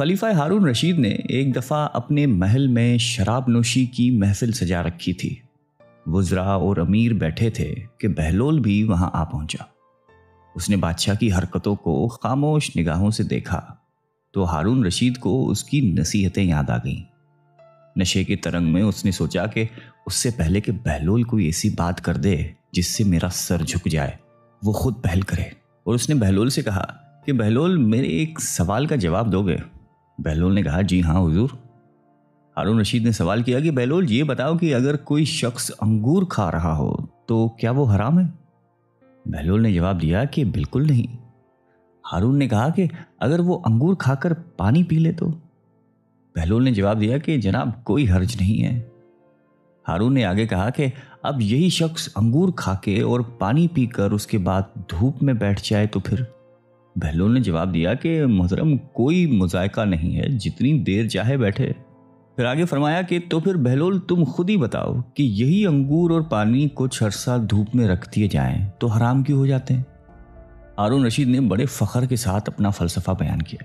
खलीफा हारून रशीद ने एक दफ़ा अपने महल में शराब नोशी की महफिल सजा रखी थी। वुज़रा और अमीर बैठे थे कि बहलोल भी वहां आ पहुंचा। उसने बादशाह की हरकतों को खामोश निगाहों से देखा तो हारून रशीद को उसकी नसीहतें याद आ गईं। नशे के तरंग में उसने सोचा कि उससे पहले कि बहलोल कोई ऐसी बात कर दे जिससे मेरा सर झुक जाए, वो खुद पहल करे। और उसने बहलोल से कहा कि बहलोल, मेरे एक सवाल का जवाब दोगे? बहलोल ने कहा, जी हाँ हुजूर। हारून रशीद ने सवाल किया कि बहलोल, ये बताओ कि अगर कोई शख्स अंगूर खा रहा हो तो क्या वो हराम है? बहलोल ने जवाब दिया कि बिल्कुल नहीं। हारून ने कहा कि अगर वो अंगूर खाकर पानी पी ले तो? बहलोल ने जवाब दिया कि जनाब कोई हर्ज नहीं है। हारून ने आगे कहा कि अब यही शख्स अंगूर खाके और पानी पीकर उसके बाद धूप में बैठ जाए तो फिर? बहलोल ने जवाब दिया कि मोहतरम, कोई मुज़ायका नहीं है, जितनी देर चाहे बैठे। फिर आगे फरमाया कि तो फिर बहलोल, तुम खुद ही बताओ कि यही अंगूर और पानी कुछ अरसा धूप में रख दिए जाएं तो हराम क्यों हो जाते हैं? हारून रशीद ने बड़े फख्र के साथ अपना फलसफा बयान किया।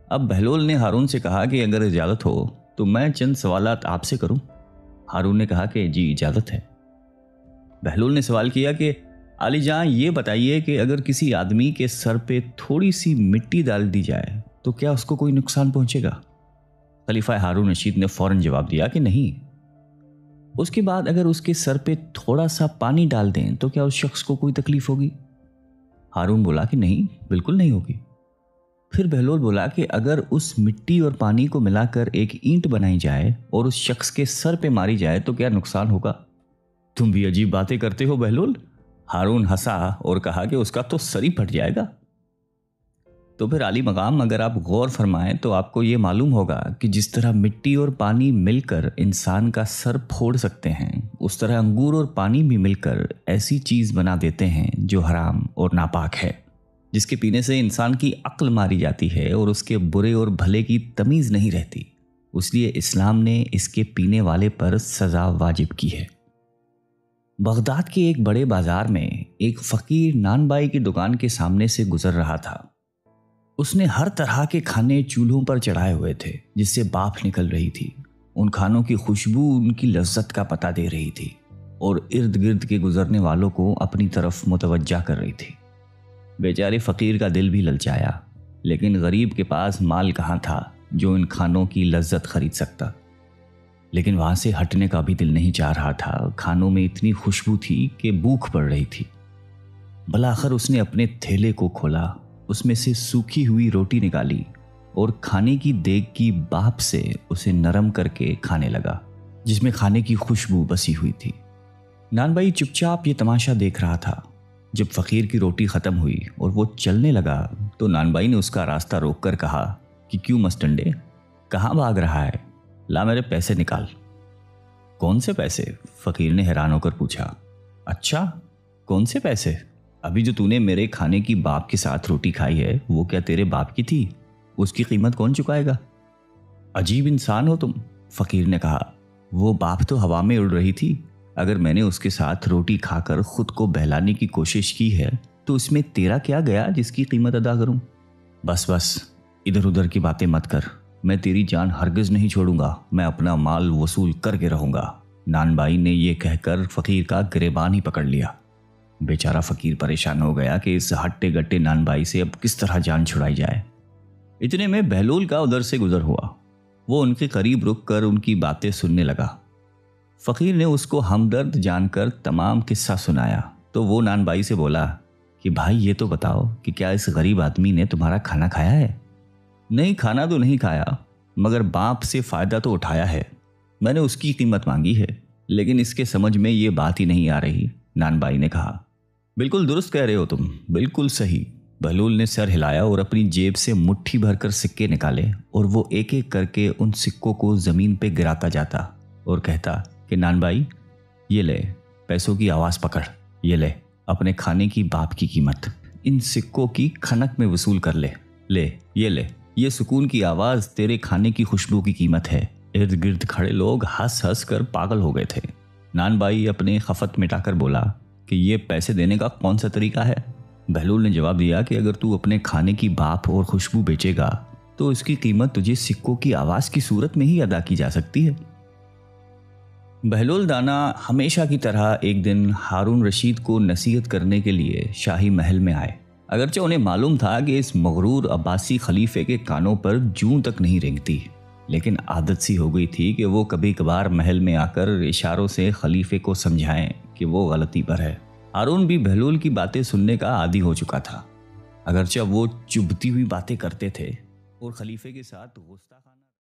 अब बहलोल ने हारून से कहा कि अगर इजाज़त हो तो मैं चंद सवालात आपसे करूं। हारून ने कहा कि जी इजाज़त है। बहलोल ने सवाल किया कि आली जान, ये बताइए कि अगर किसी आदमी के सर पे थोड़ी सी मिट्टी डाल दी जाए तो क्या उसको कोई नुकसान पहुंचेगा? खलीफा हारून रशीद ने फौरन जवाब दिया कि नहीं। उसके बाद अगर उसके सर पे थोड़ा सा पानी डाल दें तो क्या उस शख्स को कोई तकलीफ होगी? हारून बोला कि नहीं, बिल्कुल नहीं होगी। फिर बहलोल बोला कि अगर उस मिट्टी और पानी को मिलाकर एक ईंट बनाई जाए और उस शख्स के सर पे मारी जाए तो क्या नुकसान होगा? तुम भी अजीब बातें करते हो बहलोल। हारून हंसा और कहा कि उसका तो सर ही फट जाएगा। तो फिर आली मकाम, अगर आप गौर फरमाएं तो आपको ये मालूम होगा कि जिस तरह मिट्टी और पानी मिलकर इंसान का सर फोड़ सकते हैं, उस तरह अंगूर और पानी भी मिलकर ऐसी चीज़ बना देते हैं जो हराम और नापाक है, जिसके पीने से इंसान की अक्ल मारी जाती है और उसके बुरे और भले की तमीज़ नहीं रहती। इसलिए इस्लाम ने इसके पीने वाले पर सज़ा वाजिब की है। बगदाद के एक बड़े बाजार में एक फ़कीर नानबाई की दुकान के सामने से गुजर रहा था। उसने हर तरह के खाने चूल्हों पर चढ़ाए हुए थे जिससे भाप निकल रही थी। उन खानों की खुशबू उनकी लज्जत का पता दे रही थी और इर्द गिर्द के गुजरने वालों को अपनी तरफ मुतवज्जा कर रही थी। बेचारे फ़कीर का दिल भी ललचाया, लेकिन गरीब के पास माल कहाँ था जो इन खानों की लज्जत खरीद सकता। लेकिन वहाँ से हटने का भी दिल नहीं चाह रहा था। खानों में इतनी खुशबू थी कि भूख पड़ रही थी। भलाखिर उसने अपने थैले को खोला, उसमें से सूखी हुई रोटी निकाली और खाने की देग की भाप से उसे नरम करके खाने लगा, जिसमें खाने की खुशबू बसी हुई थी। नानबाई चुपचाप ये तमाशा देख रहा था। जब फ़कीर की रोटी ख़त्म हुई और वो चलने लगा तो नानबाई ने उसका रास्ता रोककर कहा कि क्यों मस्टंडे, कहाँ भाग रहा है? ला मेरे पैसे निकाल। कौन से पैसे? फ़कीर ने हैरान होकर पूछा। अच्छा, कौन से पैसे? अभी जो तूने मेरे खाने की बाप के साथ रोटी खाई है वो क्या तेरे बाप की थी? उसकी कीमत कौन चुकाएगा? अजीब इंसान हो तुम, फ़कीर ने कहा। वो बाप तो हवा में उड़ रही थी। अगर मैंने उसके साथ रोटी खाकर खुद को बहलाने की कोशिश की है तो उसमें तेरा क्या गया जिसकी कीमत अदा करूं? बस इधर उधर की बातें मत कर। मैं तेरी जान हरगिज नहीं छोड़ूंगा। मैं अपना माल वसूल करके रहूंगा। नानबाई ने यह कहकर फ़कीर का गिरेबान ही पकड़ लिया। बेचारा फ़कीर परेशान हो गया कि इस हट्टे गट्टे नानबाई से अब किस तरह जान छुड़ाई जाए। इतने में बहलोल का उधर से गुजर हुआ। वो उनके करीब रुककर उनकी बातें सुनने लगा। फ़कीर ने उसको हमदर्द जानकर तमाम किस्सा सुनाया तो वो नानबाई से बोला कि भाई ये तो बताओ कि क्या इस गरीब आदमी ने तुम्हारा खाना खाया है? नहीं, खाना तो नहीं खाया, मगर बाप से फ़ायदा तो उठाया है। मैंने उसकी कीमत मांगी है, लेकिन इसके समझ में ये बात ही नहीं आ रही, नानबाई ने कहा। बिल्कुल दुरुस्त कह रहे हो तुम, बिल्कुल सही। बहलोल ने सर हिलाया और अपनी जेब से मुट्ठी भरकर सिक्के निकाले और वो एक एक करके उन सिक्कों को ज़मीन पे गिराता जाता और कहता कि नानबाई ये ले, पैसों की आवाज़ पकड़, ये ले अपने खाने की बाप की कीमत, इन सिक्कों की खनक में वसूल कर ले। ले ये सुकून की आवाज़ तेरे खाने की खुशबू की कीमत है। इर्द गिर्द खड़े लोग हंस हंस कर पागल हो गए थे। नानबाई अपने खफत मिटाकर बोला कि ये पैसे देने का कौन सा तरीका है? बहलोल ने जवाब दिया कि अगर तू अपने खाने की बाप और खुशबू बेचेगा तो इसकी कीमत तुझे सिक्कों की आवाज की सूरत में ही अदा की जा सकती है। बहलोल दाना हमेशा की तरह एक दिन हारून रशीद को नसीहत करने के लिए शाही महल में आए। अगरचे उन्हें मालूम था कि इस मगरूर अब्बासी खलीफे के कानों पर जूं तक नहीं रेंगती, लेकिन आदत सी हो गई थी कि वो कभी कभार महल में आकर इशारों से खलीफे को समझाएं कि वो गलती पर है। हारून भी बहलोल की बातें सुनने का आदी हो चुका था, अगरचे वो चुभती हुई बातें करते थे और खलीफे के साथ गुस्ताखाना